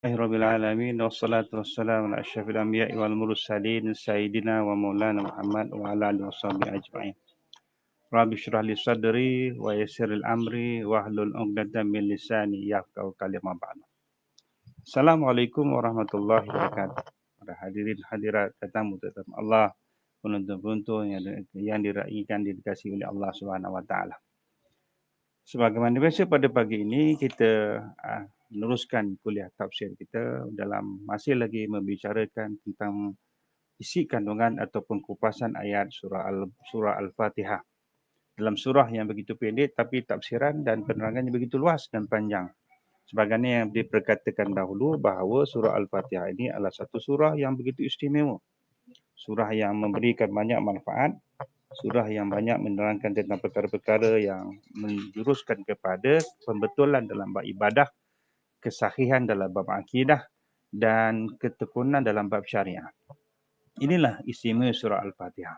Rabbil alamin wassalatu wassalamu ala asyrafil anbiya'i wal mursalin sayyidina wa maulana Muhammad wa ala alihi washabihi ajma'in. Rabbi shrah li sadri wa yassir li amri wahlul 'uqdatam min lisani yafqahu qawli ma ba'd. Assalamualaikum warahmatullahi wabarakatuh. Para hadirin hadirat tetamu Allah, penonton-penonton yang diraihkan dikasihi oleh Allah Subhanahu wa taala. Sebagaimana biasa pada pagi ini kita meneruskan kuliah tafsir kita dalam masih lagi membicarakan tentang isi kandungan ataupun kupasan ayat surah Al-Fatihah. Dalam surah yang begitu pendek tapi tafsiran dan penerangannya begitu luas dan panjang. Sebagaimana yang diperkatakan dahulu bahawa surah Al-Fatihah ini adalah satu surah yang begitu istimewa. Surah yang memberikan banyak manfaat, surah yang banyak menerangkan tentang perkara-perkara yang menjuruskan kepada pembetulan dalam bab ibadah, kesahihan dalam bab akidah dan ketekunan dalam bab syariah. Inilah istimewa surah Al-Fatihah.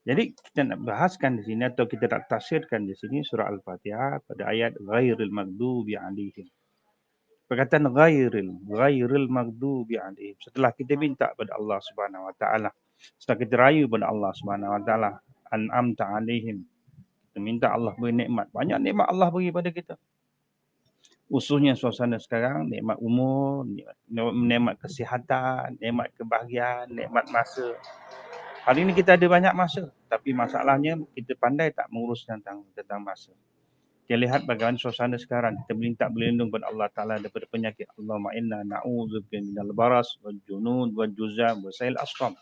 Jadi kita nak bahaskan di sini atau kita nak tafsirkan di sini surah Al-Fatihah pada ayat ghairil maghdubi alaihim. Perkataan ghairil maghdubi alaihim. Setelah kita minta pada Allah Subhanahu wa taala, setelah kita rayu pada Allah Subhanahu wa taala, an'amta alaihim. Kita minta Allah beri nikmat. Banyak nikmat Allah beri pada kita. Khususnya suasana sekarang, nikmat umur, nikmat kesihatan, nikmat kebahagiaan, nikmat masa. Hari ini kita ada banyak masa, tapi masalahnya kita pandai tak mengurus tentang masa. Kita lihat bagaimana suasana sekarang. Kita minta berlindung kepada Allah Ta'ala daripada penyakit. Allahumma inna na'udzubika minal baras wal junud wal juzam wa sail asqam.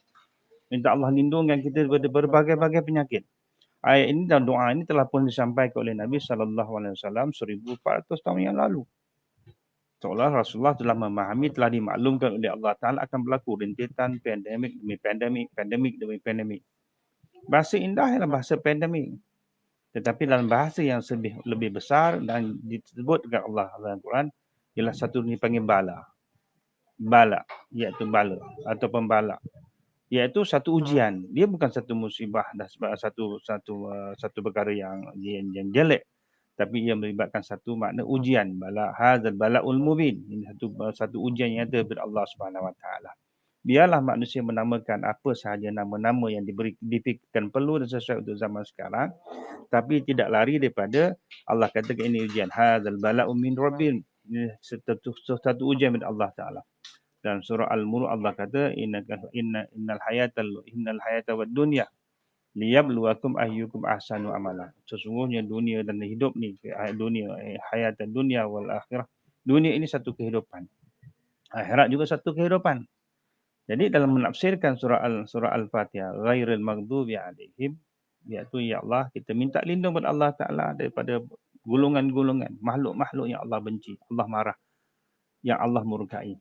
Minta Allah lindungkan kita daripada berbagai-bagai penyakit. Ayat ini dan doa ini telah pun disampaikan oleh Nabi SAW 1400 tahun yang lalu. Seolah Rasulullah telah memahami, telah dimaklumkan oleh Allah Ta'ala akan berlaku rintitan pandemik demi pandemik. Bahasa indah ialah bahasa pandemik. Tetapi dalam bahasa yang lebih besar dan disebut dengan Allah dalam Quran, ialah satu dipanggil bala. Bala, iaitu bala atau pembala. Iaitu satu ujian. Dia bukan satu musibah dan satu perkara yang jelek. Tapi ia melibatkan satu makna ujian. Bala hadzal balaul mubin. Ini satu ujian yang ada daripada Allah Subhanahu wa taala. Biarlah manusia menamakan apa sahaja nama-nama yang dipikirkan perlu dan sesuai untuk zaman sekarang, tapi tidak lari daripada Allah katakan ini ujian. Hadzal bala'u min rabbil. Ini satu ujian dari Allah Taala. Dalam surah Al-Mulk Allah kata innal hayata wad dunya liyabluwakum ayyukum ahsanu amala. Sesungguhnya dunia dan hidup ni, hayat dan dunia wal akhirah. Dunia ini satu kehidupan. Akhirat juga satu kehidupan. Jadi dalam menafsirkan surah Al-Fatihah, ghairil maghdubi alaihim, iaitu ya Allah, kita minta lindung kepada Allah Ta'ala daripada golongan-golongan, makhluk-makhluk yang Allah benci, Allah marah, yang Allah murkai.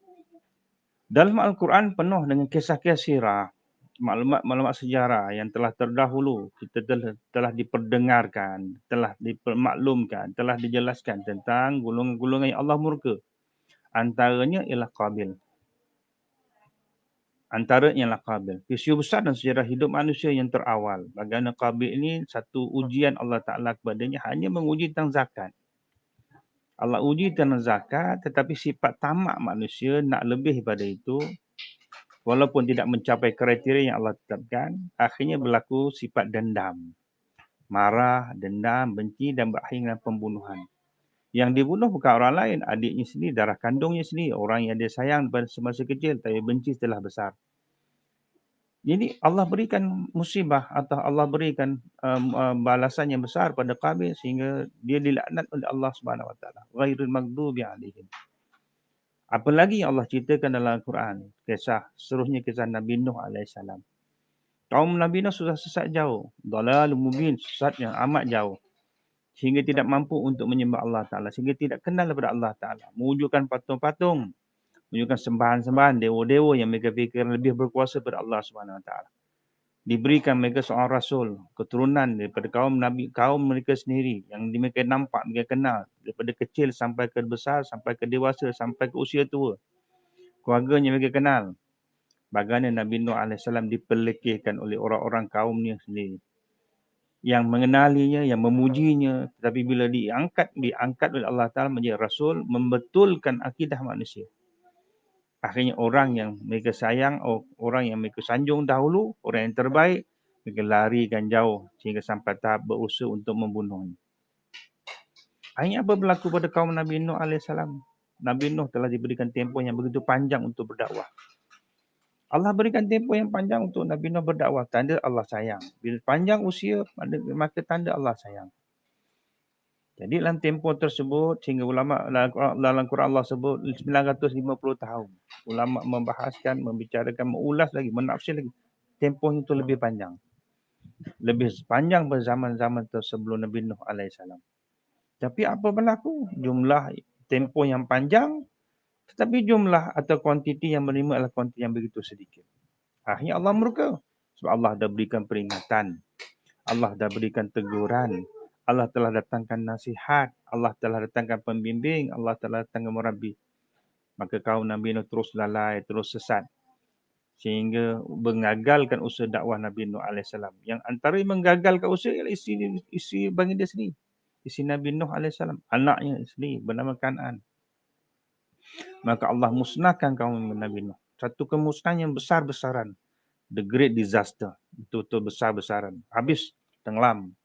Dalam Al-Quran penuh dengan kisah-kisah sirah, maklumat-maklumat sejarah yang telah terdahulu, kita telah diperdengarkan, telah dipermaklumkan, telah dijelaskan tentang golongan-golongan yang Allah murka. Antaranya ialah Qabil. Antara ialah Qabil. Peristiwa besar dan sejarah hidup manusia yang terawal. Bagaimana Qabil ini satu ujian Allah Ta'ala kepadanya hanya menguji tentang zakat. Allah uji tentang zakat, tetapi sifat tamak manusia nak lebih daripada itu, walaupun tidak mencapai kriteria yang Allah tetapkan, akhirnya berlaku sifat dendam. Marah, dendam, benci dan berakhir dengan pembunuhan. Yang dibunuh bukan orang lain, adiknya sendiri, darah kandungnya sendiri, orang yang dia sayang pada semasa kecil, tapi benci setelah besar. Jadi Allah berikan musibah atau Allah berikan balasan yang besar pada Qabil sehingga dia dilaknat oleh Allah Subhanahu Wa Taala. Ghairil maghdubi alaihim. Apalagi yang Allah ceritakan dalam Al-Quran, seterusnya kisah Nabi Nuh alaihissalam. Kaum Nabi Nuh sudah sesat jauh, dhalalul mubin, sesat yang amat jauh. Sehingga tidak mampu untuk menyembah Allah Taala, sehingga tidak kenal kepada Allah Taala, mewujudkan patung-patung, menunjukkan sembahan-sembahan dewa-dewa yang mereka fikir lebih berkuasa pada Allah Subhanahu Wa Taala. Diberikan mereka seorang rasul, keturunan daripada kaum mereka sendiri yang mereka nampak, mereka kenal daripada kecil sampai ke besar, sampai ke dewasa, sampai ke usia tua. Keluarganya mereka kenal. Bagaimana Nabi Nuh AS dipelekehkan oleh orang-orang kaumnya sendiri, yang mengenalinya, yang memujinya, tetapi bila diangkat oleh Allah Ta'ala menjadi rasul, membetulkan akidah manusia. Akhirnya orang yang mereka sayang, orang yang mereka sanjung dahulu, orang yang terbaik, mereka larikan jauh sehingga sampai tahap berusaha untuk membunuhnya. Akhirnya apa berlaku pada kaum Nabi Nuh AS? Nabi Nuh telah diberikan tempoh yang begitu panjang untuk berdakwah. Allah berikan tempoh yang panjang untuk Nabi Nuh berdakwah. Tanda Allah sayang. Bila panjang usia, maka tanda Allah sayang. Jadi dalam tempoh tersebut, sehingga ulama dalam Quran Allah sebut 950 tahun. Ulama membahaskan, membicarakan, mengulas lagi, menafsir lagi. Tempoh itu lebih panjang. Lebih panjang berzaman-zaman sebelum Nabi Nuh AS. Tapi apa berlaku? Jumlah tempoh yang panjang, tetapi jumlah atau kuantiti yang menerima adalah kuantiti yang begitu sedikit. Akhirnya Allah murka. Sebab Allah dah berikan peringatan. Allah dah berikan teguran. Allah telah datangkan nasihat. Allah telah datangkan pembimbing. Allah telah datangkan murabbi. Maka kaum Nabi Nuh terus lalai, terus sesat. Sehingga mengagalkan usaha dakwah Nabi Nuh AS. Yang antara yang menggagalkan usaha ialah isi baginda sendiri. Isi Nabi Nuh AS. Anaknya sendiri bernama Kan'an. Maka Allah musnahkan kaum Nabi Nuh. Satu kemusnahan yang besar-besaran. The great disaster. Betul-betul besar-besaran. Habis, tenggelam.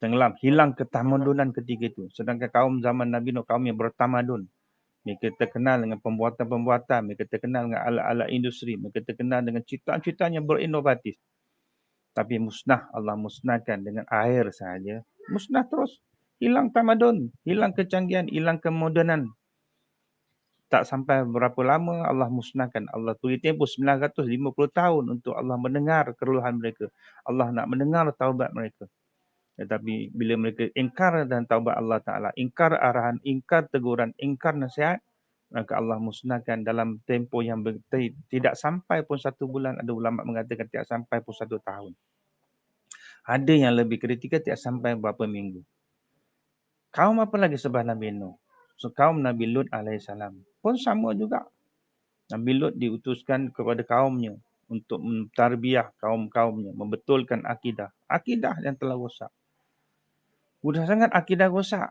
Tenggelam, hilang ketamadunan ketika itu. Sedangkan kaum zaman Nabi Nuh, kaum yang bertamadun. Mereka terkenal dengan pembuatan-pembuatan. Mereka terkenal dengan alat-alat industri. Mereka terkenal dengan ciptaan-ciptaan yang berinovatif. Tapi musnah, Allah musnahkan dengan air sahaja. Musnah terus. Hilang tamadun, hilang kecanggihan, hilang kemodernan. Tak sampai berapa lama Allah musnahkan. Allah beri tempoh 950 tahun untuk Allah mendengar keluhan mereka. Allah nak mendengar taubat mereka. Tetapi bila mereka ingkar dan taubat Allah Ta'ala, ingkar arahan, ingkar teguran, ingkar nasihat, maka Allah musnahkan dalam tempoh yang tidak sampai pun 1 bulan. Ada ulama mengatakan tidak sampai pun 1 tahun. Ada yang lebih kritikal tidak sampai berapa minggu. Kaum apa lagi sebab Nabi Nuh? So, kaum Nabi Lut AS pun sama juga. Nabi Lut diutuskan kepada kaumnya untuk mentarbiah kaum-kaumnya, membetulkan akidah. Akidah yang telah rosak. Mudah sangat akidah rosak.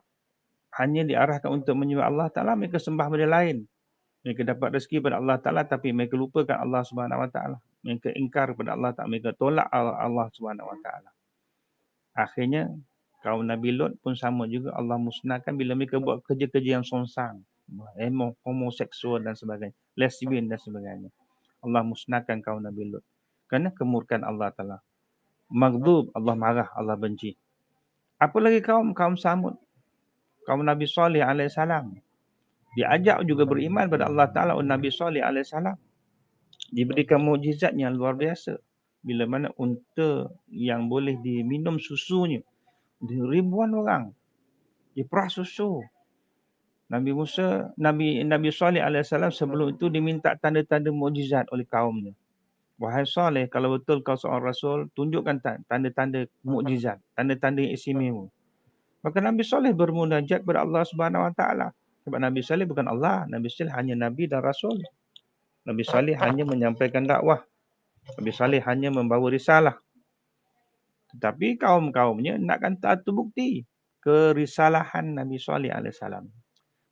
Hanya diarahkan untuk menyembah Allah Ta'ala, mereka sembah benda lain. Mereka dapat rezeki pada Allah Ta'ala, tapi mereka lupakan Allah Subhanahu Wa Ta'ala. Mereka ingkar kepada Allah Ta'ala, mereka tolak Allah Subhanahu Wa Ta'ala. Akhirnya, kaum Nabi Lut pun sama juga, Allah musnahkan bila mereka buat kerja-kerja yang songsang. Homoseksual dan sebagainya. Lesbian dan sebagainya. Allah musnahkan kaum Nabi Lut. Kerana kemurkaan Allah Ta'ala. Maghdub, Allah marah, Allah benci. Apa lagi kaum Samud? Kaum Nabi Saleh AS. Diajak juga beriman pada Allah Ta'ala oleh Nabi Saleh AS. Diberikan mukjizat yang luar biasa. Bila mana unta yang boleh diminum susunya. Ribuan orang. Diperah susu. Nabi Saleh AS sebelum itu diminta tanda-tanda mukjizat oleh kaumnya. Wahai Saleh, kalau betul kau seorang Rasul, tunjukkan tanda-tanda mukjizat. Tanda-tanda yang istimewa. Maka Nabi Saleh bermunajat kepada Allah Subhanahu Wa Taala. Sebab Nabi Saleh bukan Allah. Nabi Saleh hanya Nabi dan Rasul. Nabi Saleh hanya menyampaikan dakwah. Nabi Saleh hanya membawa risalah. Tetapi kaum-kaumnya nakkan satu bukti kerisalahan Nabi Saleh AS.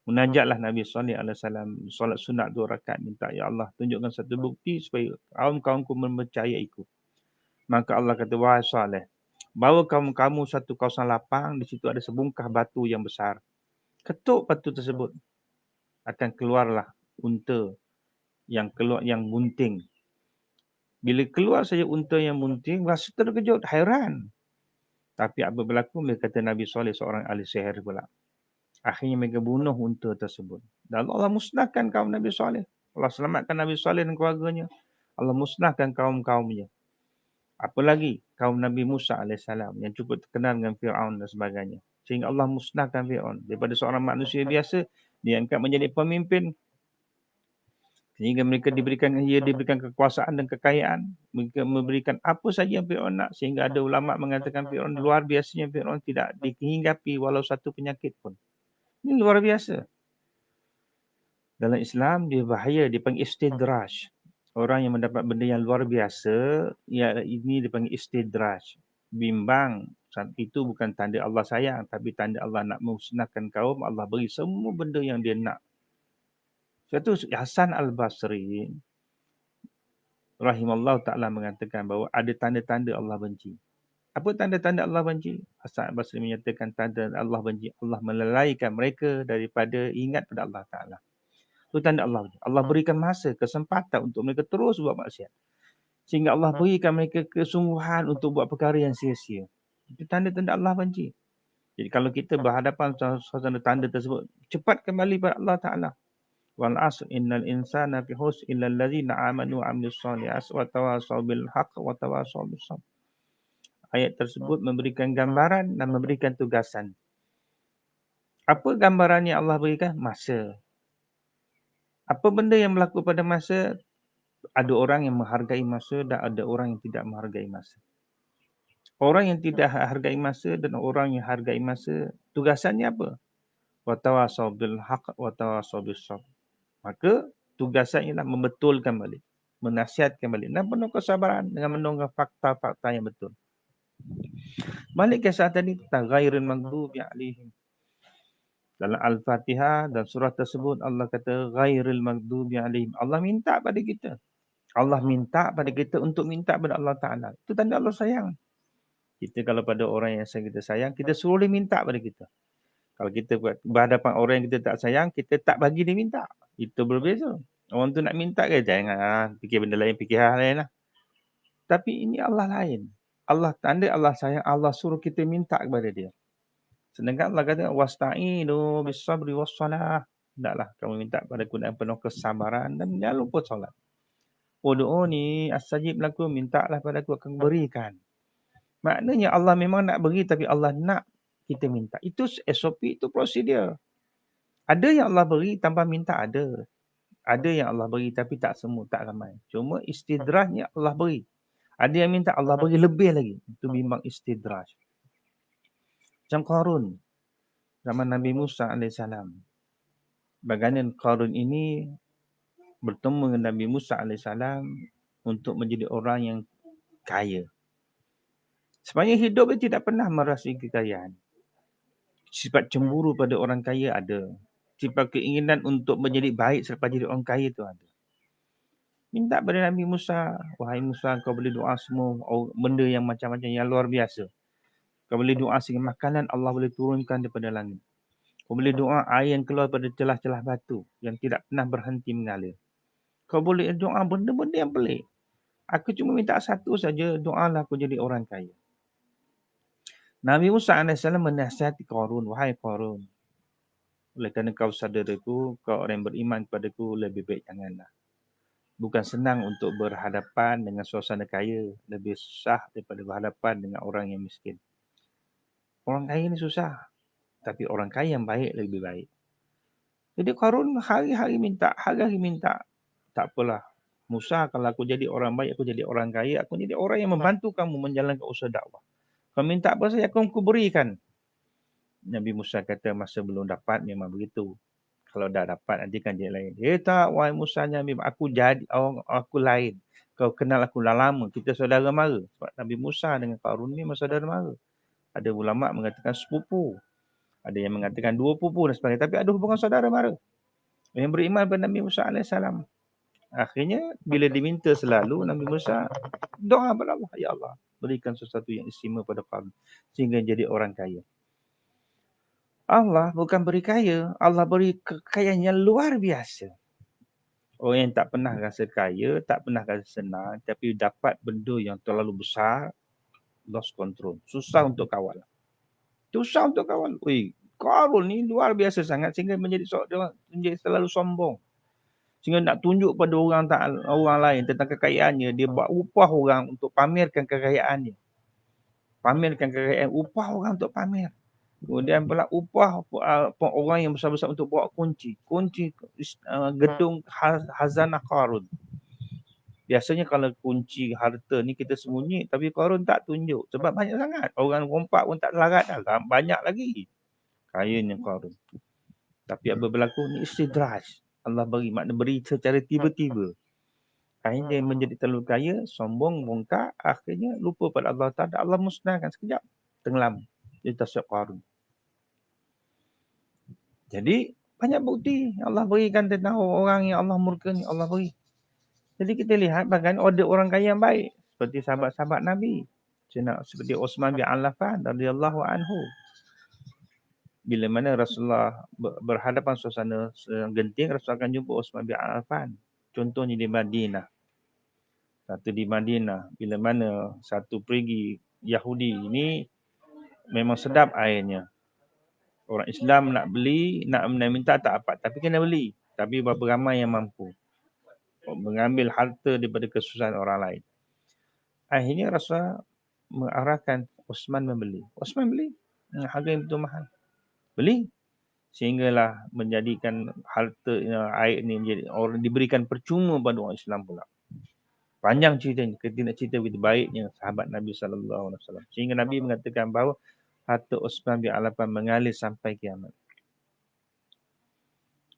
Munajatlah Nabi Saleh AS. Solat sunat 2 rakaat. Minta, Ya Allah, tunjukkan satu bukti supaya kaum-kaumku mempercayaiku. Maka Allah kata, wahai Saleh, bawa kamu satu kawasan lapang, di situ ada sebungkah batu yang besar. Ketuk batu tersebut, akan keluarlah unta yang bunting. Bila keluar saja unta yang bunting, rasa terkejut, hairan. Tapi apa berlaku? Mereka kata Nabi Saleh seorang ahli sihir pula. Akhirnya mereka bunuh unta tersebut. Dan Allah musnahkan kaum Nabi Saleh. Allah selamatkan Nabi Saleh dan keluarganya. Allah musnahkan kaum-kaumnya. Apalagi kaum Nabi Musa AS yang cukup terkenal dengan Fir'aun dan sebagainya. Sehingga Allah musnahkan Fir'aun. Daripada seorang manusia biasa, diangkat menjadi pemimpin. Sehingga mereka diberikan kekuasaan dan kekayaan. Mereka memberikan apa saja yang Fir'aun nak. Sehingga ada ulama mengatakan Fir'aun luar biasanya. Fir'aun tidak dihinggapi walau satu penyakit pun. Ini luar biasa. Dalam Islam, dia bahaya, dipanggil istidraj. Orang yang mendapat benda yang luar biasa, ya ini dipanggil istidraj. Bimbang. Itu bukan tanda Allah sayang, tapi tanda Allah nak musnahkan kaum. Allah beri semua benda yang dia nak. Satu Hasan Al-Basri rahimallahu ta'ala mengatakan bahawa ada tanda-tanda Allah benci. Apa tanda-tanda Allah benci? Hasan Al-Basri menyatakan tanda Allah benci, Allah melalaikan mereka daripada ingat pada Allah Ta'ala. Itu tanda Allah benci. Allah berikan masa, kesempatan untuk mereka terus buat maksiat. Sehingga Allah berikan mereka kesungguhan untuk buat perkara yang sia-sia. Itu tanda-tanda Allah benci. Jadi kalau kita berhadapan suasana tanda tersebut, cepat kembali pada Allah Ta'ala. Wal asr innal insana fi khusr illa allazina amanu wa amilus solihati wa tawasaw bil haqq wa tawasaw bis sabr. Ayat tersebut memberikan gambaran dan memberikan tugasan. Apa gambaran yang Allah berikan? Masa. Apa benda yang berlaku pada masa? Ada orang yang menghargai masa dan ada orang yang tidak menghargai masa. Orang yang tidak hargai masa dan orang yang hargai masa, tugasannya apa? Wa tawasaw bil haqq wa tawasaw bis sabr. Maka tugasannya ialah membetulkan balik, menasihatkan balik dan penuh kesabaran dengan menunggu fakta-fakta yang betul. Balik ke saat tadi tentang ghairil maghdubi alaihim. Dalam Al-Fatihah dan surah tersebut Allah kata ghairil maghdubi alaihim. Allah minta pada kita. Allah minta pada kita untuk minta pada Allah Ta'ala. Itu tanda Allah sayang. Kita kalau pada orang yang kita sayang, kita suruh dia minta pada kita. Kalau kita berhadapan orang yang kita tak sayang, kita tak bagi dia minta. Itu berbeza. Orang tu nak minta ke? Jangan. Fikir benda lain, fikir hal lain lah. Tapi ini Allah lain. Allah tanda Allah sayang, Allah suruh kita minta kepada dia. Sedangkan Allah kata, wasta'inu bis-sabri was-salah. Hendaklah kamu minta padaku dengan penuh kesabaran dan jangan lupa solat. Ud'uni astajib lakum, mintalah padaku akan berikan. Maknanya Allah memang nak beri tapi Allah nak kita minta. Itu SOP, itu prosedur. Ada yang Allah beri tanpa minta, ada. Ada yang Allah beri tapi tak semua, tak ramai. Cuma istidrajnya Allah beri. Ada yang minta Allah beri lebih lagi. Itu bimbang istidraj. Macam Qarun. Zaman Nabi Musa AS. Bagaimana Qarun ini bertemu dengan Nabi Musa AS untuk menjadi orang yang kaya. Sepanjang hidup dia tidak pernah merasai kekayaan. Sifat cemburu pada orang kaya ada. Sifat keinginan untuk menjadi baik selepas jadi orang kaya itu ada. Minta pada Nabi Musa, wahai Musa, kau boleh doa semua benda yang macam-macam yang luar biasa. Kau boleh doa sehingga makanan Allah boleh turunkan daripada langit. Kau boleh doa air yang keluar pada celah-celah batu yang tidak pernah berhenti mengalir. Kau boleh doa benda-benda yang pelik. Aku cuma minta satu saja, doalah aku jadi orang kaya. Nabi Musa AS menasihati Qarun, wahai Qarun, oleh kerana kau saudaraku, kau orang yang beriman kepadaku, lebih baik janganlah. Bukan senang untuk berhadapan dengan suasana kaya. Lebih susah daripada berhadapan dengan orang yang miskin. Orang kaya ni susah. Tapi orang kaya yang baik lebih baik. Jadi Qarun hari-hari minta, hari-hari minta. Tak apalah. Musa, kalau aku jadi orang baik, aku jadi orang kaya. Aku jadi orang yang membantu kamu menjalankan usaha dakwah. Kau minta apa saja, aku berikan. Nabi Musa kata masa belum dapat memang begitu. Kalau dah dapat nanti kan dia lain. Tak, wahai Musa, aku jadi orang, aku lain. Kau kenal aku dah lama. Kita saudara mara. Sebab Nabi Musa dengan Qarun ni saudara mara. Ada ulama mengatakan sepupu. Ada yang mengatakan dua pupu dan sebagainya. Tapi ada hubungan saudara mara. Yang beriman pada Nabi Musa AS. Akhirnya bila diminta selalu Nabi Musa doa kepada Allah. Ya Allah, berikan sesuatu yang istimewa pada Qarun. Sehingga jadi orang kaya. Allah bukan beri kaya. Allah beri kekayaan yang luar biasa. Orang yang tak pernah rasa kaya, tak pernah rasa senang, tapi dapat benda yang terlalu besar, lost control. Susah untuk kawal. Susah untuk kawal. Ui, Qarun ni luar biasa sangat sehingga menjadi selalu sombong. Sehingga nak tunjuk pada orang lain tentang kekayaannya, dia buat upah orang untuk pamerkan kekayaannya. Pamerkan kekayaan, upah orang untuk pamer. Kemudian pula upah orang yang besar-besar untuk bawa kunci. Kunci gedung Khazanah Qarun. Biasanya kalau kunci harta ni kita sembunyi. Tapi Qarun tak tunjuk. Sebab banyak sangat. Orang rompak pun tak selarat dah. Banyak lagi. Kayanya Qarun. Tapi apa berlaku ni istidraj. Allah beri. Makna beri secara tiba-tiba. Akhirnya dia menjadi terlalu kaya. Sombong, bongkak. Akhirnya lupa pada Allah Ta'ala. Allah musnahkan sekejap. Tenggelam. Dia tasyak Qarun. Jadi Banyak bukti Allah berikan tentang orang yang Allah murka ni, Allah beri. Jadi kita lihat bagaimana ada orang kaya yang baik. Seperti sahabat-sahabat Nabi. Seperti Utsman bin Affan radhiyallahu anhu. Bila mana Rasulullah berhadapan suasana genting, Rasulullah akan jumpa Utsman bin Affan. Contohnya di Madinah. Satu di Madinah. Bila mana satu perigi Yahudi ini memang sedap airnya. Orang Islam nak beli, nak minta tak apa. Tapi kena beli. Tapi berapa ramai yang mampu mengambil harta daripada kesusahan orang lain. Akhirnya Rasulullah mengarahkan Utsman membeli. Utsman beli. Harga yang betul mahal. Beli. Sehinggalah menjadikan harta air ini menjadi orang diberikan percuma pada orang Islam pula. Panjang ceritanya. Kita nak cerita begitu baiknya sahabat Nabi SAW. Sehingga Nabi mengatakan bahawa harta Utsman bin Affan mengalir sampai kiamat.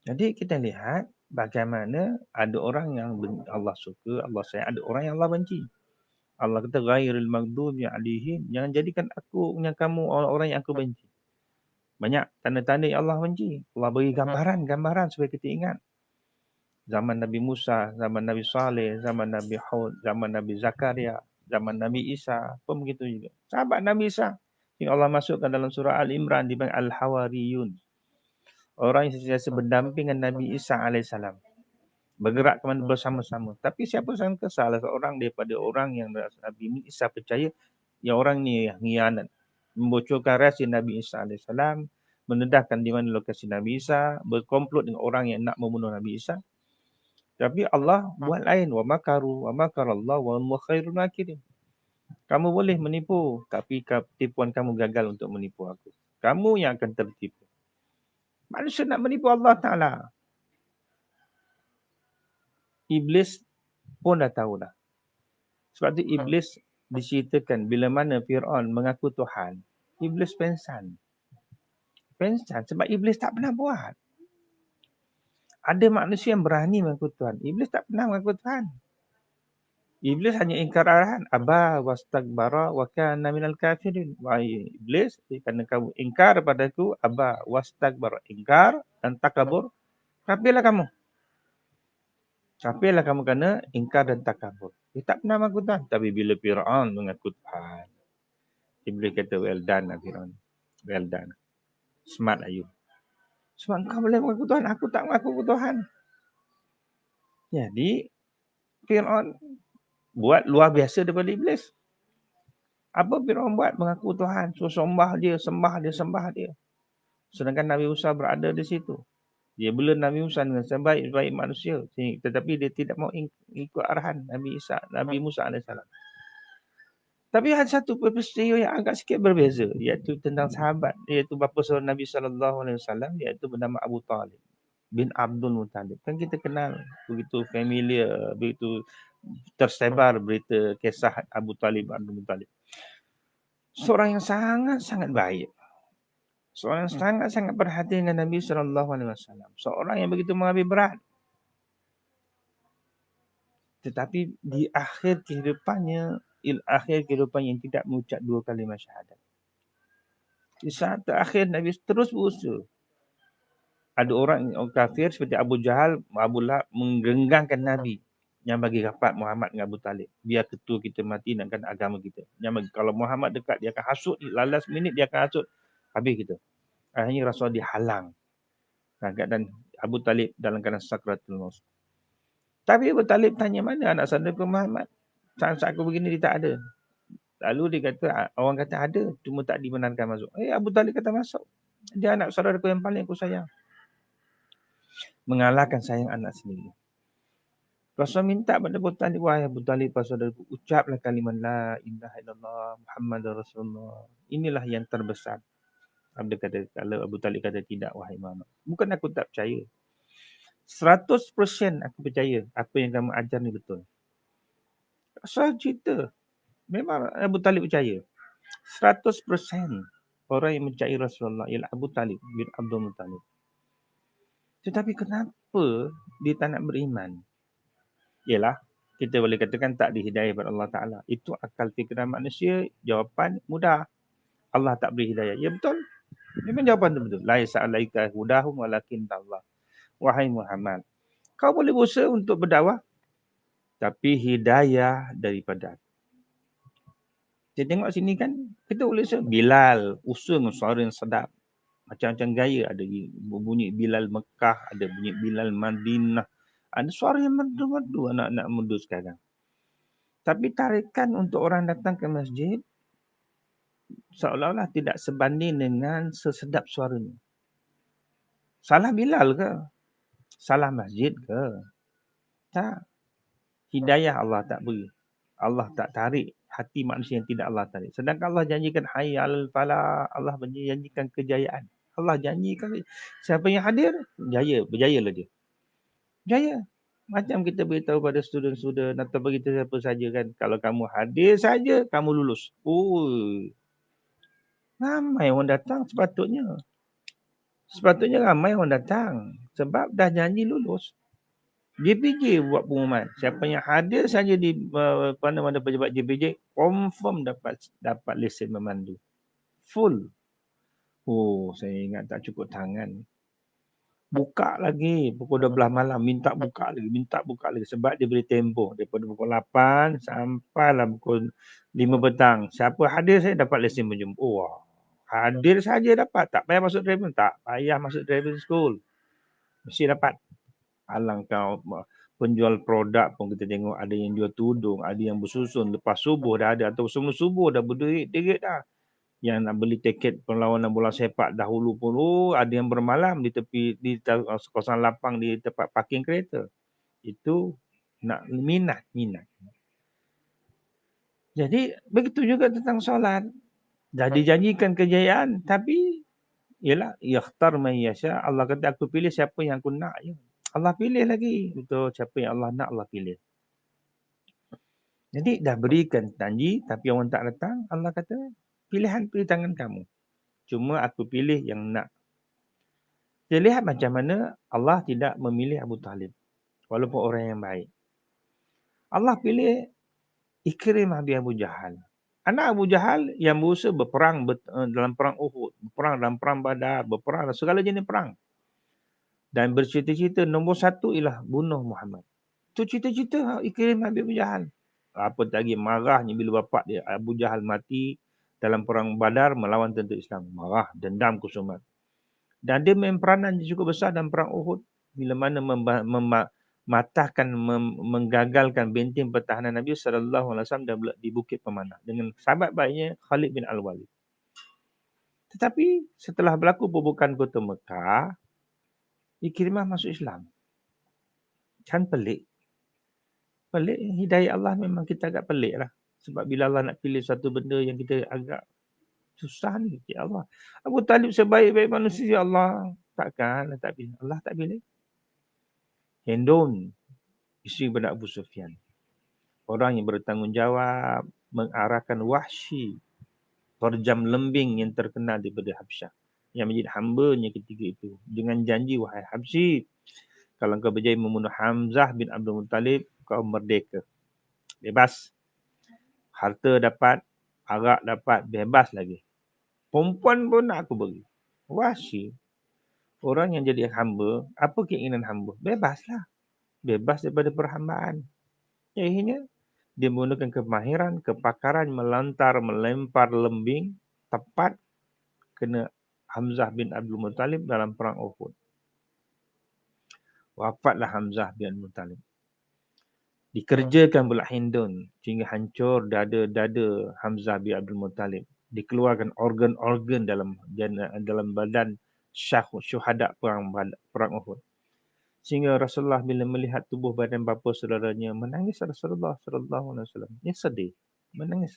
Jadi kita lihat bagaimana ada orang yang Allah suka, Allah sayang, ada orang yang Allah benci. Allah kata ghairil maghdubi alaihim, jangan jadikan aku dengan kamu orang-orang yang aku benci. Banyak tanda-tanda yang Allah benci. Allah beri gambaran supaya kita ingat. Zaman Nabi Musa, zaman Nabi Saleh, zaman Nabi Hud, zaman Nabi Zakaria, zaman Nabi Isa, pun begitu juga. Sahabat Nabi Isa yang Allah masukkan dalam surah Al-Imran dipanggil Al-Hawariyun. Orang yang sentiasa berdamping dengan Nabi Isa AS. Bergerak ke mana bersama-sama. Tapi siapa sangka salah seorang daripada orang yang Nabi Isa percaya, yang orang ni khianat. Membocorkan rahsia Nabi Isa AS. Mendedahkan di mana lokasi Nabi Isa. Berkomplot dengan orang yang nak membunuh Nabi Isa. Tapi Allah buat lain. Wa makaru wa makarallah wa huwa khairul makirin. Kamu boleh menipu. Tapi tipuan kamu gagal untuk menipu aku. Kamu yang akan tertipu. Manusia nak menipu Allah Ta'ala. Iblis pun dah tahu dah. Sebab tu Iblis diceritakan bila mana Fir'aun mengaku Tuhan. Iblis pensan. Pensan sebab Iblis tak pernah buat. Ada manusia yang berani mengaku Tuhan. Iblis tak pernah mengaku Tuhan. Iblis hanya ingkar arahan. Aba wastakbara wa kana minal kafirin. Wahai Iblis, kerana kamu ingkar padaku, aba wastakbara, ingkar dan takabur, kafirlah kamu. Kafirlah kamu kerana ingkar dan takabur. Dia tak pernah mengaku Tuhan. Tapi bila Fir'aun mengaku Tuhan, Iblis kata, well done lah Fir'aun. Well done. Smart lah you. Sebab kau boleh mengaku Tuhan, aku tak mengaku Tuhan. Jadi, Fir'aun buat luar biasa daripada Iblis. Apa Fir'aun buat? Mengaku Tuhan. So, sembah dia. Sedangkan Nabi Musa berada di situ. Dia bela Nabi Musa dengan sebaik-baik manusia. Tetapi dia tidak mau ikut arahan Nabi Musa AS. Tapi ada satu peristiwa yang agak sikit berbeza. Iaitu tentang sahabat. Iaitu bapa saudara Nabi SAW. Iaitu bernama Abu Talib bin Abdul Muttalib. Kan kita kenal. Begitu familiar. Begitu tersebar berita kisah Abu Talib bin Abdul Muttalib. Seorang yang sangat-sangat baik. Seorang yang sangat-sangat perhatian dengan Nabi SAW. Seorang yang begitu mengambil berat. Tetapi di akhir kehidupannya yang tidak mengucap 2 kalimah syahadat. Di saat terakhir Nabi terus berusaha. Ada orang kafir seperti Abu Jahal, Abu Lahab menggenggangkan Nabi yang bagi rapat Muhammad dengan Abu Talib. Biar ketua kita mati nakkan agama kita. Kalau Muhammad dekat dia akan hasut, last minute dia akan hasut. Habis kita. Akhirnya Rasulullah dihalang. Dan Abu Talib dalam keadaan sakratul maut. Tapi Abu Talib tanya, mana anak saudaraku Muhammad? Saat aku begini dia tak ada. Lalu dia kata, orang kata ada, cuma tak dibenarkan masuk. Abu Talib kata masuk. Dia anak saudaraku yang paling aku sayang. Mengalahkan sayang anak sendiri. Rasul minta pada Abu Talib, wahai Abu Talib, saudaraku, ucaplah kalimat la ilaha illallah Muhammadur Rasulullah. Inilah yang terbesar. Kalau Abu Talib kata tidak, wahai Muhammad. Bukan aku tak percaya. 100% aku percaya apa yang kamu ajar ni betul. Rasul cerita. Memang Abu Talib percaya. 100% orang yang mencari Rasulullah ialah Abu Talib bin Abdul Muttalib. Tetapi kenapa dia tak nak beriman? Ialah, kita boleh katakan tak dihidayah oleh Allah Ta'ala. Itu akal fikiran manusia, jawapan mudah. Allah tak beri hidayah. Ya betul. Memang jawapan tu betul. Laisa alaika hudahum walakin Allah. Wahai Muhammad, kau boleh berusaha untuk berdakwah, tapi hidayah daripada aku. Kita tengok sini kan, kita boleh usaha. Bilal, usaha dengan suara yang sedap. Macam-macam gaya. Ada bunyi Bilal Mekah, ada bunyi Bilal Madinah. Ada suara yang merdu-merdu anak-anak muda sekarang. Tapi tarikan untuk orang datang ke masjid, seolah-olah tidak sebanding dengan sesedap suaranya. Salah Bilal ke? Salah masjid ke? Tak. Hidayah Allah tak beri. Allah tak tarik hati manusia yang tidak Allah tarik. Sedangkan Allah janjikan hayyal falah. Allah janjikan kejayaan. Allah janjikan siapa yang hadir, berjayalah dia. Jaya. Macam kita beritahu pada student-student atau beritahu siapa saja kan. Kalau kamu hadir saja, kamu lulus. Ramai orang datang sepatutnya. Sepatutnya ramai orang datang. Sebab dah janji lulus. JPJ buat pengumuman. Siapa yang hadir saja di mana-mana pejabat JPJ, confirm dapat lesen memandu. Full. Saya ingat tak cukup tangan. Buka lagi pukul 12 malam. Minta buka lagi. Sebab dia beri tempoh. Daripada pukul 8 sampailah pukul 5 petang. Siapa hadir saya dapat lesen menjemput. Hadir saja dapat. Tak payah masuk driving. Tak payah masuk driving school. Mesti dapat. Alangkah penjual produk pun kita tengok ada yang jual tudung, ada yang bersusun lepas subuh dah ada atau sebelum subuh dah berdiri dah. Yang nak beli tiket perlawanan bola sepak dahulu pun ada yang bermalam di tepi di kawasan lapang di tempat parking kereta. Itu nak minat. Jadi begitu juga tentang solat. Dah dijanjikan kejayaan tapi ialah yakhtar man yasha. Allah kata aku pilih siapa yang aku nak je. Allah pilih lagi. Betul, siapa yang Allah nak Allah pilih. Jadi dah berikan janji tapi orang tak datang, Allah kata pilihan di tangan kamu. Cuma aku pilih yang nak. Kita lihat macam mana Allah tidak memilih Abu Talib. Walaupun orang yang baik. Allah pilih Ikrimah bin Abu Jahal. Anak Abu Jahal yang berusaha berperang dalam perang Uhud. Berperang dalam perang Badar. Berperang dalam segala jenis perang. Dan bercita-cita nombor satu ialah bunuh Muhammad. Itu cita-cita Ikrimah bin Abu Jahal. Apa lagi marahnya bila bapak dia Abu Jahal mati dalam perang Badar melawan tentera Islam. Marah, dendam kusumat. Dan dia main peranan cukup besar dalam perang Uhud. Bila mana menggagalkan benteng pertahanan Nabi SAW di Bukit Pemanah. Dengan sahabat baiknya Khalid bin Al-Walid. Tetapi setelah berlaku pembukaan kota Mekah, Ikrimah masuk Islam. Kan pelik. Pelik, hidayah Allah memang kita agak pelik lah. Sebab bila Allah nak pilih satu benda yang kita agak susah ni. Ya Allah. Abu Talib sebaik-baik manusia ya Allah. Takkan tak pilih. Allah tak pilih. Hindun. Isteri pada Abu Sufyan. Orang yang bertanggungjawab mengarahkan Wahsy. Perjam lembing yang terkenal daripada Habsyah. Yang menjadi hambanya ketika itu. Dengan janji, wahai Habsyi. Kalau kau berjaya membunuh Hamzah bin Abdul Muttalib, kau merdeka. Bebas. Harta dapat, arak dapat, bebas lagi. Perempuan pun nak aku beri. Wahsy. Orang yang jadi hamba, apa keinginan hamba? Bebaslah. Bebas daripada perhambaan. Akhirnya, dia menggunakan kemahiran, kepakaran melempar lembing tepat kena Hamzah bin Abdul Muttalib dalam perang Uhud. Wafatlah Hamzah bin Abdul Muttalib. Dikerjakan pula Hindun sehingga hancur dada Hamzah bin Abdul Muttalib. Dikeluarkan organ-organ dalam badan syuhada perang Uhud. Sehingga Rasulullah bila melihat tubuh badan bapa saudaranya menangis Rasulullah sallallahu alaihi wasallam. Dia sedih, menangis.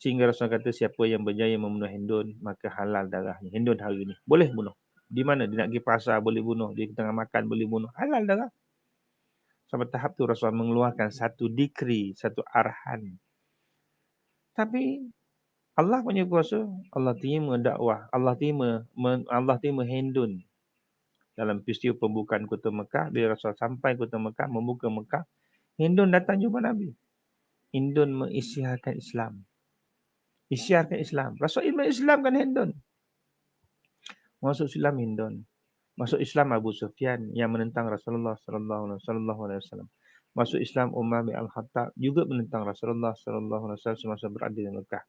Sehingga Rasulullah kata siapa yang berjaya membunuh Hindun maka halal darahnya. Hindun hari ini boleh bunuh. Di mana dia nak pergi pasar boleh bunuh, dia tengah makan boleh bunuh. Halal darah. Sampai tahap tu Rasulullah mengeluarkan satu dikri, satu arahan. Tapi Allah punya kuasa, Allah terima dakwah, Allah terima Hindun. Dalam peristiwa pembukaan kota Mekah, bila Rasul sampai kota Mekah, membuka Mekah, Hindun datang jumpa Nabi. Hindun mengisytiharkan Islam. Isytiharkan Islam. Rasul Islamkan Hindun. Masuk Islam Hindun. Masuk Islam Abu Sufyan yang menentang Rasulullah sallallahu alaihi wasallam. Masuk Islam Umar bin Al-Khattab juga menentang Rasulullah sallallahu alaihi wasallam semasa berada di Mekah.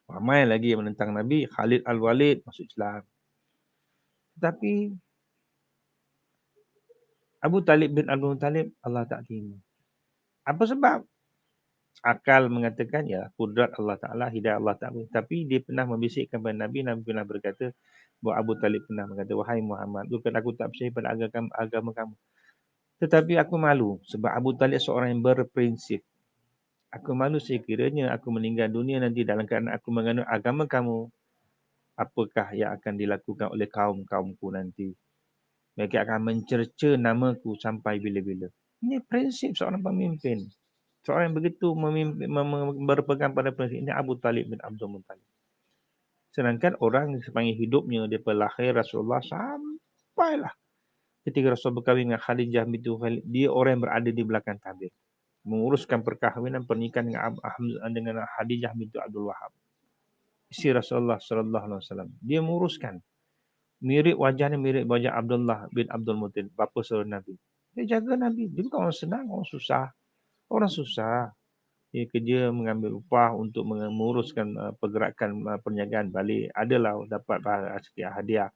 Ramai lagi yang menentang Nabi. Khalid Al-Walid masuk Islam. Tetapi Abu Talib bin Abdul Muttalib Allah tak terima. Apa sebab? Akal mengatakan ya kudrat Allah Ta'ala, hidayah Allah Ta'ala. Tapi dia pernah membisikkan kepada Nabi. Nabi pernah berkata bahawa Abu Talib pernah berkata, wahai Muhammad, bukan aku tak percaya pada agama kamu. Tetapi aku malu sebab Abu Talib seorang yang berprinsip. Aku malu sekiranya aku meninggal dunia nanti dalam keadaan aku menganut agama kamu. Apakah yang akan dilakukan oleh kaum-kaumku nanti? Mereka akan mencerca namaku sampai bila-bila. Ini prinsip seorang pemimpin. Seorang yang begitu berpegang pada prinsip ini Abu Talib bin Abdul Muttalib. Sedangkan orang sepanjang hidupnya daripada lahir Rasulullah sampailah ketika Rasul berkahwin dengan Khadijah binti Khuwailid, dia orang yang berada di belakang tabir. Menguruskan perkahwinan pernikahan dengan Khadijah binti Abdul Wahab. Isteri Rasulullah sallallahu alaihi wasallam. Dia menguruskan. Mirip wajahnya mirip wajah Abdullah bin Abdul Muttalib, bapa saudara Nabi. Dia jaga Nabi. Dia bukan orang senang, orang susah. Orang susah. Dia kerja mengambil upah untuk menguruskan pergerakan perniagaan balik. Adalah dapat sikit hadiah.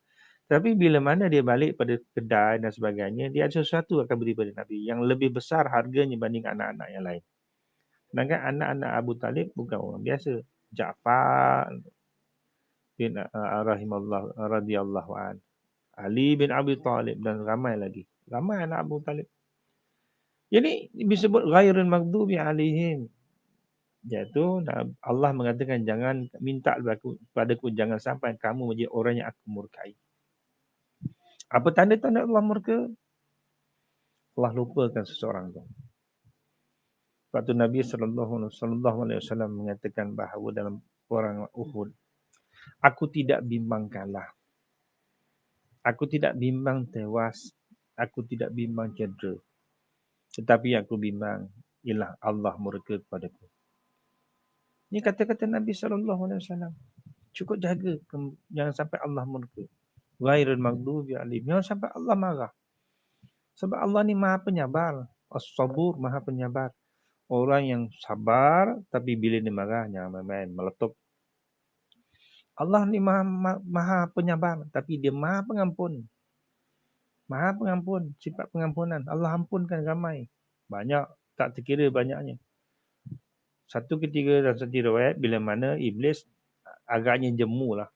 Tapi bila mana dia balik pada kedai dan sebagainya, dia ada sesuatu akan beri pada Nabi yang lebih besar harganya banding anak-anak yang lain. Sedangkan anak-anak Abu Talib bukan orang biasa. Ja'far bin rahimallahu radhiyallahu an, Ali bin Abi Talib dan ramai lagi. Ramai anak Abu Talib. Jadi disebut ghairul maghdubi alaihim. Iaitu Allah mengatakan jangan minta padaku jangan sampai kamu menjadi orang yang aku murkai. Apa tanda-tanda Allah murka? Allah lupakan seseorang tu. Sebab tu Nabi sallallahu alaihi wasallam mengatakan bahawa dalam perang Uhud, aku tidak bimbang kalah. Aku tidak bimbang tewas. Aku tidak bimbang cedera. Tetapi aku bimbang ialah Allah murka kepadaku. Ini kata-kata Nabi sallallahu alaihi wasallam. Cukup jaga jangan sampai Allah murka. Ghairul maghdubi alaihim. Jangan sampai Allah marah. Sebab Allah ni Maha Penyabar. As-Sabur, Maha Penyabar. Orang yang sabar tapi bila dia marah jangan main-main, meletup. Allah ni maha penyabar tapi dia Maha Pengampun. Maha Pengampun, sifat pengampunan. Allah ampunkan ramai. Banyak, tak terkira banyaknya. Satu ketika dan satu riwayat bila mana iblis agaknya jemu lah.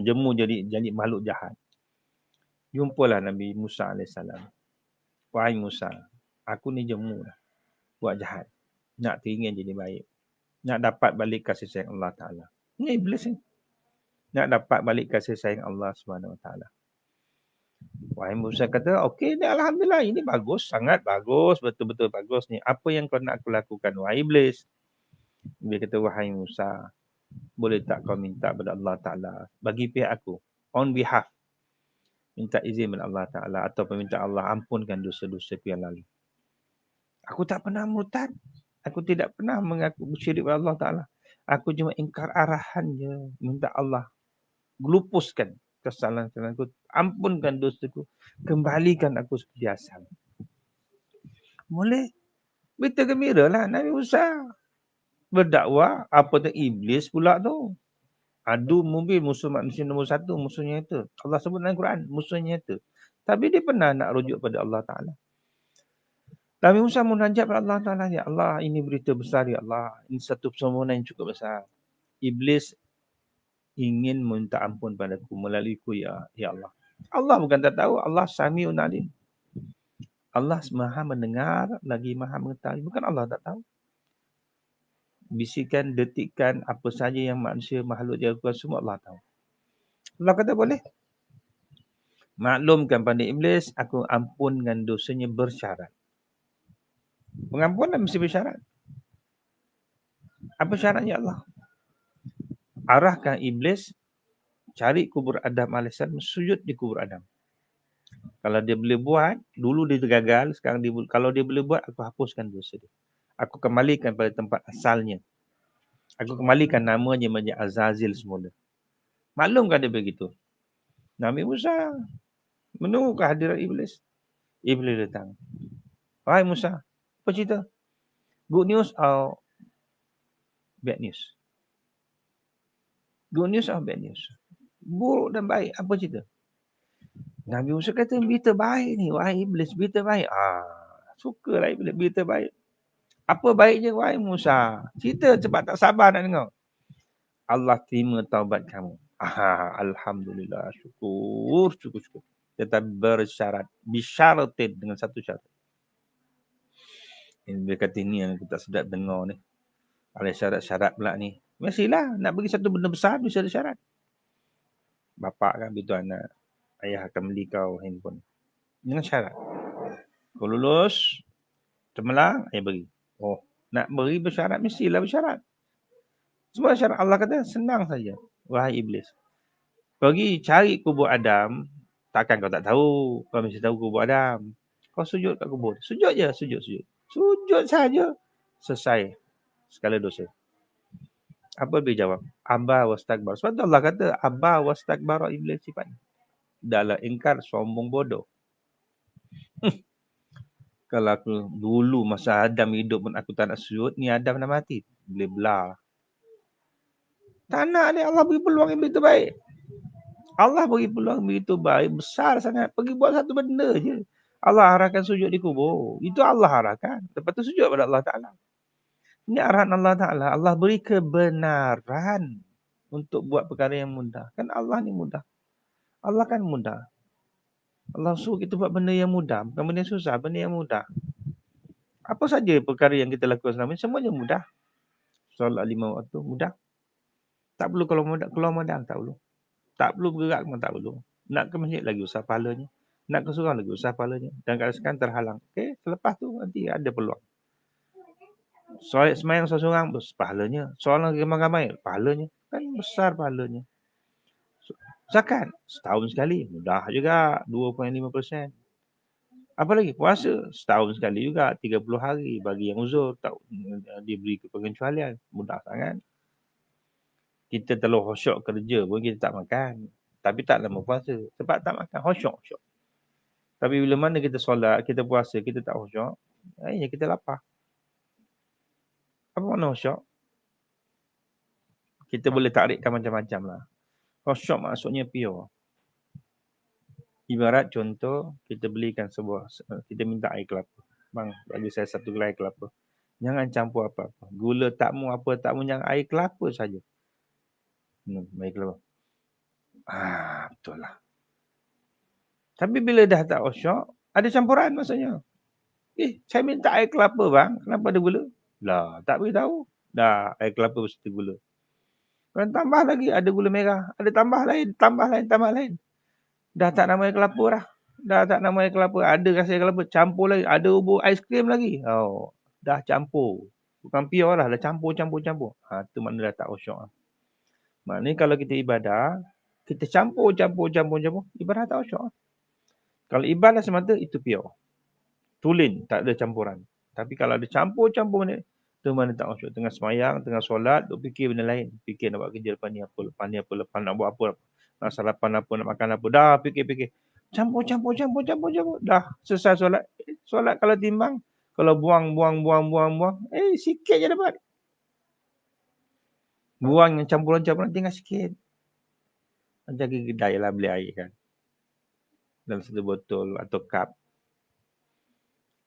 Jemu jadi makhluk jahat. Jumpalah Nabi Musa AS. Wahai Musa, aku ni jemu lah. Buat jahat. Nak teringin jadi baik. Nak dapat balik kasih sayang Allah Ta'ala. Ini iblis ni. Nak dapat balik kasih sayang Allah SWT. Wahai Musa kata, okey, alhamdulillah, ini bagus, sangat bagus, betul-betul bagus ni. Apa yang kau nak aku lakukan, wahai iblis? Dia kata, wahai Musa, boleh tak kau minta kepada Allah Ta'ala, bagi pihak aku, on behalf, minta izin kepada Allah Ta'ala, atau minta Allah ampunkan dosa-dosa yang lalu. Aku tak pernah murtad. Aku tidak pernah mengaku syirik kepada Allah Ta'ala. Aku cuma ingkar arahan je. Minta Allah gelupuskan kesalahan-kesalahanku. Ampunkan dosaku. Kembalikan aku seperti asal. Boleh? Berita gembira lah Nabi Musa. Berdakwah. Apa tu iblis pula tu. Adu mungkin musuh manusia nombor satu. Musuhnya itu. Allah sebut dalam Quran. Musuhnya itu. Tapi dia pernah nak rujuk pada Allah Ta'ala. Nabi Musa munajat kepada Allah Ta'ala. Ya Allah, ini berita besar ya Allah. Ini satu permohonan yang cukup besar. Iblis ingin minta ampun padaku melalui ku ya Allah. Allah bukan tak tahu. Allah Sami'un Alim. Allah Maha mendengar lagi Maha mengetahui. Bukan Allah tak tahu. Bisikan, detikkan, apa saja yang manusia, makhluk jaga semua Allah tahu. Allah kata boleh. Maklumkan pada iblis, aku ampunkan dosanya bersyarat. Pengampunan mesti bersyarat. Apa syaratnya Allah? Arahkan iblis cari kubur Adam AS, sujud di kubur Adam. Kalau dia boleh buat, dulu dia gagal, sekarang kalau dia boleh buat, aku hapuskan dosa dia. Aku kembalikan pada tempat asalnya. Aku kembalikan namanya menjadi Azazil semula. Maklumkan dia begitu. Nabi Musa menunggu kehadiran Iblis. Iblis datang. Wahai Musa, apa cerita? Good news atau bad news? Good news atau bad news? Buruk dan baik, apa cerita? Nabi Musa kata, berita baik ni, wahai Iblis, berita baik. Sukalah Iblis, berita baik. Apa baiknya, wahai Musa? Cerita cepat, tak sabar nak dengar. Allah terima taubat kamu. Alhamdulillah, syukur. Tetapi bersyarat, bisyaratin dengan satu syarat. Dia kata ni yang kita sedap dengar ni. Ada syarat-syarat pula ni. Mestilah nak bagi satu benda besar, mesti ada syarat. Bapak kan begitu anak. Ayah akan beli kau handphone. Dengan syarat. Kau lulus, cemerlang, ayah beri. Oh, nak beri bersyarat, mestilah bersyarat. Semua syarat Allah kata senang saja. Wahai Iblis. Pergi cari kubur Adam. Takkan kau tak tahu. Kau mesti tahu kubur Adam. Kau sujud kat kubur. Sujud je, sujud. Sujud saja. Selesai segala dosa. Apa dia jawab? Aba wastakbar. Sebab tu Allah kata aba wastakbar Iblis sifat. Dalam ingkar sombong bodoh. Kalau aku dulu masa Adam hidup pun aku tak nak sujud, ni Adam dah mati. Boleh belah. Tak nak ni, Allah beri peluang yang begitu baik. Allah beri peluang begitu baik, besar sangat. Pergi buat satu benda je. Allah arahkan sujud di kubur. Itu Allah arahkan. Lepas tu sujud pada Allah Ta'ala. Ini arahan Allah Ta'ala. Allah beri kebenaran untuk buat perkara yang mudah. Kan Allah ni mudah. Allah kan mudah. Allah suruh kita buat benda yang mudah. Bukan benda yang susah, benda yang mudah. Apa saja perkara yang kita lakukan selama ini, semuanya mudah. Solat 5 waktu, mudah. Tak perlu keluar modal, tak perlu. Tak perlu bergerak pun tak perlu. Nak ke masjid lagi usah pahalanya. Nak ke surau lagi usah pahalanya. Dan kalau sekarang terhalang. Okay, selepas tu nanti ada peluang. Solat semayang seorang pahalanya. Solat ramai-ramai, pahalanya. Kan besar pahalanya. Zakat, setahun sekali. Mudah juga, 2.5%. Apa lagi? Puasa, setahun sekali juga. 30 hari bagi yang uzur. Tak, diberi pengecualian. Mudah sangat. Kita terlalu khusyuk kerja pun kita tak makan. Tapi tak lama puasa. Sebab tak makan. Khusyuk. Tapi bila mana kita solat, kita puasa, kita tak khusyuk. Akhirnya kita lapar. Apa makna khusyuk? Kita boleh takrikkan macam-macam lah. Khusyuk maksudnya pure. Ibarat contoh, kita belikan sebuah, kita minta air kelapa. Bang, bagi saya satu gelai kelapa. Jangan campur apa-apa. Gula takmu, apa takmu, jangan air kelapa saja. Air kelapa. Betul lah. Tapi bila dah tak khusyuk, ada campuran maksudnya. Saya minta air kelapa bang, kenapa ada gula? Lah, tak beritahu. Dah, air kelapa mesti gula. Kalau tambah lagi, ada gula merah. Ada tambah lain. Dah tak nama air kelapa dah. Dah tak nama air kelapa. Ada rasa air kelapa, campur lagi. Ada bubur aiskrim lagi. Oh, dah campur. Bukan pure lah, dah campur. Tu makna dah tak khusyuk. Maknanya kalau kita ibadah, kita campur. Ibadah tak khusyuk. Kalau ibadah semata, itu pure. Tulen, tak ada campuran. Tapi kalau ada campur ni, tu mana tak khusyuk. Tengah semayang, tengah solat, duk fikir benda lain. Fikir nak buat kerja lepas ni apa, lepas nak buat apa. Nak sarapan apa, nak makan apa. Dah fikir. Campur. Dah selesai solat. Solat kalau timbang, kalau buang. Sikit je dapat. Buang yang campuran tinggal sikit. Macam ke kedai lah beli air kan. Dalam satu botol atau cup.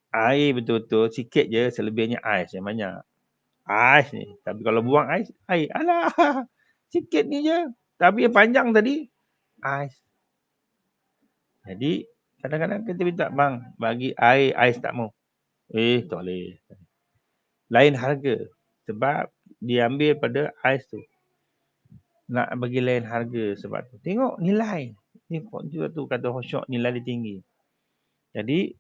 Air betul-betul sikit je, selebihnya ais yang banyak. Ais ni. Tapi kalau buang ais, air. Alah, sikit ni je. Tapi yang panjang tadi, ais. Jadi, kadang-kadang kita minta, bang, bagi air, ais tak mau. Tak boleh. Lain harga. Sebab diambil pada ais tu. Nak bagi lain harga sebab tu. Tengok nilai. Tengok juga tu kata khusyuk nilai dia tinggi. Jadi,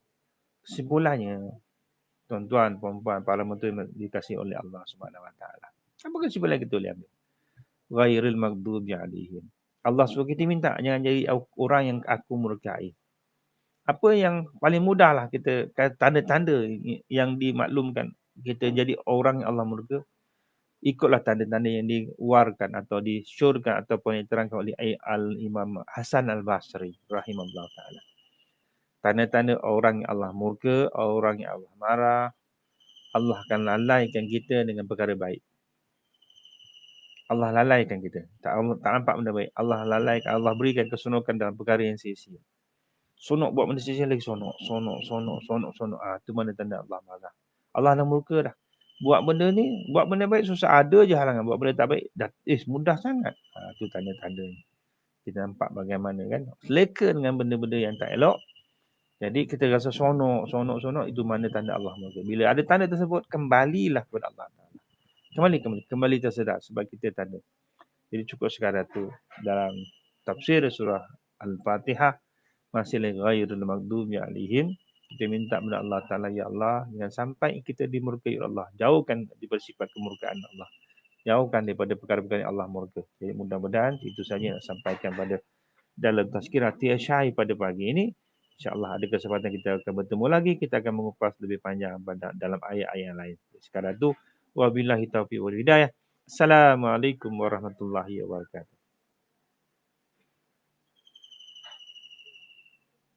kesimpulannya, tuan-tuan, puan-puan, para menteri dikasih oleh Allah SWT. Apa kesimpulan kita boleh ambil? Ghairil maghdubi alaihim. Allah suruh kita minta jangan jadi orang yang aku murkai. Apa yang paling mudah lah kita tanda-tanda yang dimaklumkan kita jadi orang yang Allah murka. ikutlah tanda-tanda yang dikeluarkan atau disyurkan ataupun diterangkan oleh Al-Imam Hasan Al-Basri rahimahullah ta'ala. Tanda-tanda orang yang Allah murka, orang yang Allah marah, Allah akan lalaikan kita dengan perkara baik. Allah lalaikan kita. Tak nampak benda baik. Allah lalaikan, Allah berikan keseronokan dalam perkara yang sia-sia. Sonok buat benda sia-sia lagi sonok. Itu mana tanda Allah marah. Allah dah murka dah. Buat benda ni, buat benda baik susah. Ada je halangan. Buat benda tak baik, dah mudah sangat. Itu tanda-tanda ni. Kita nampak bagaimana kan. Seleka dengan benda-benda yang tak elok. Jadi kita rasa sonok. Itu mana tanda Allah murka. Bila ada tanda tersebut, kembalilah kepada Allah Ta'ala. Kembali tersedar sebab kita tanda. Jadi cukup sekadar tu dalam tafsir surah Al-Fatihah. Masih lagi ghairul maghdubi alaihim. Kita minta kepada Allah Ta'ala, ya Allah, jangan sampai kita dimurkai Allah. Jauhkan daripada sifat kemurkaan Allah. Jauhkan daripada perkara-perkara yang Allah murka. Jadi mudah-mudahan itu saja yang sampaikan pada dalam tazkirah Syai pada pagi ini. InsyaAllah ada kesempatan kita akan bertemu lagi. Kita akan mengupas lebih panjang pada dalam ayat-ayat yang lain. Sekadar itu, wabillahi taufiq wal hidayah. Assalamualaikum warahmatullahi wabarakatuh.